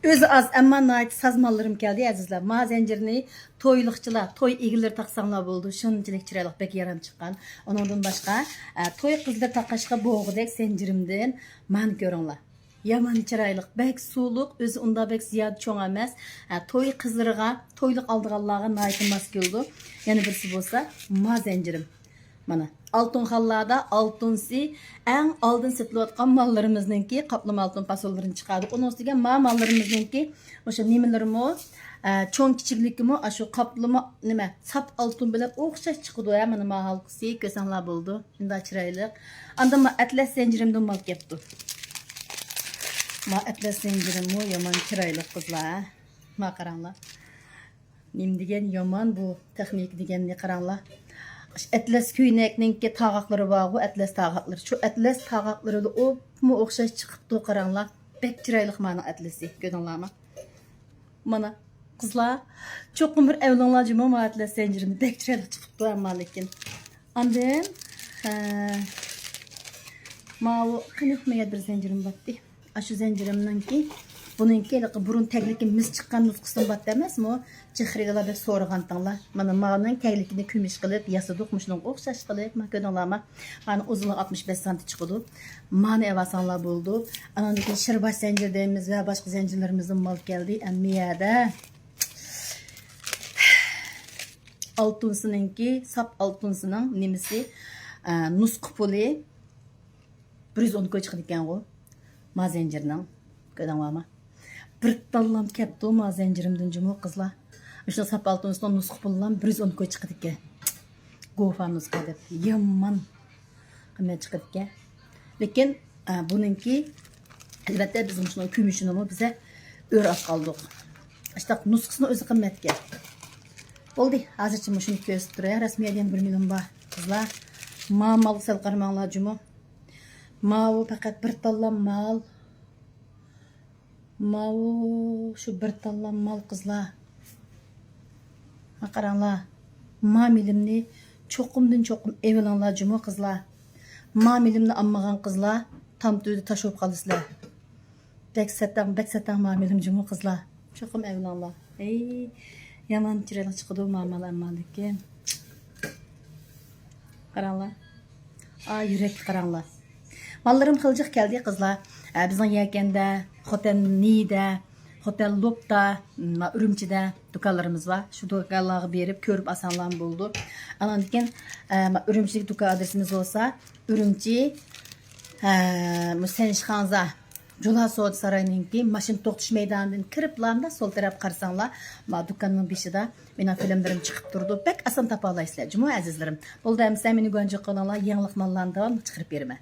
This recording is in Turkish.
Özü az amma nait sazmallarım geldi azizlar. Ma zincirini toyluqçılar, toy egileri taqsanlar boldu. Şunçilik çıraylık bek yaram çıqqan. Onundan başqa toy qızlar taqaşqa boğudek zincirimden man görünlər. Yaman çıraylık, bek suluq, özü unda bek ziyad çoğ emas. Toy qızlarga, toyluq aldığanlarga nait emas geldi. Yani birisi bolsa ma zincirim. Mana altın xallarda altınsi en aldın setilayotgan mallarımızınki kaplama altın pasollarını çıkardı. Onun üstüne mallarımızınki o'sha nimelerimi çoğun kichiklikimi şu kaplama nima sap altın bilan o'xshash chiqdi ya mana ma halqisi ko'sanlar bo'ldi. Shunda chiroyli. Anda ma atlas zincirimdan mal kepti. Ma atlas zincirimmi yomon chiroyli qizlar. Ma qaranglar. Nim degan yomon bu texnik deganni qaranglar. Atlas köynekninki tağaqları var bu atlas tağaqları. Şu atlas tağaqları o mu o'xshash chiqibdi qaranglar. Bek chiroyli mana atlasi ko'rdinglarmi? Mana qizlar cho'qim bir evlanglar jimo ma atlas zincirimni bek chiroyli chiqibdi amma lekin. Andan ma o qanaqmaya bir zincirim batdi. Shu zincirimninki bununki burun tegliki mis chiqqan nusxasini bat emasmi? Chehrigalar deb so'ragandinglar. Mana ma'ning taglikini kumush qilib yasaduq mushning o'xshash qilib, men ko'rdinglarmi? Mana uzunluq 65 sm chiqdi. Ma'ni evasanlar bo'ldi. Anandagi shirbash zincir deymiz va boshqa zincirlarimizdan mal keldi. Amiyada oltinsiningki, sap oltinsining nimasi nusxa puli 110 ga chiqdi ekan-ku. Ma zincirning ko'rdinglarmi? Bir tallam kepti ma zincirimdan jumo qizlar. O'sha sap oltinsidan nusxa pullan 110 ga chiqdi ekan. Go'fa nusxa deb yomon qimmat chiqdi ekan. Lekin buningki albatta biz shuni kumushini biza o'rab qoldik. İşte nusxasini o'zi qimmatga. Bo'ldi, hozircha shuni ko'rsatib turay. Rasmiyadan 1 million bor qizlar. Mal sal qarmanglar jumo. Mal faqat bir tallam mal. Mal şu bir tallam mal qizlar. Qaranglar. Ma milimni cho'qimdan cho'qim evilanglar jumo qizlar. Ma milimni ammagan qizlar tam to'yda tashib qolasizlar. Bek satang ma milim jumo qizlar. Cho'qim evilanglar. Ey, yomon chiroyli chiqdi ma'mal amma lekin. Qaranglar. Yurak qaranglar. Mallarım xiljiq keldi qizlar. Bizning yakanda, Hotel Nida, Hotel Lopta, Ürümçide dukanlarımız var. Şu dukanları berip körüp asanlan buldu. Anandiken Ürümçideki dukan adresimiz olsa Ürümçi Müsenişxanza Jola Soğut Sarayı'nınki maşın to'xtash meydanından kiriplarında sol taraf qarsanlar, dükkanın beshida mening filmlerim chiqib turdi. Bek asan tapa olasizlar. Cuma azizlarim. Bo'ldi, meni go'nja qilinglar, yangilik mallarni chiqarib beraman.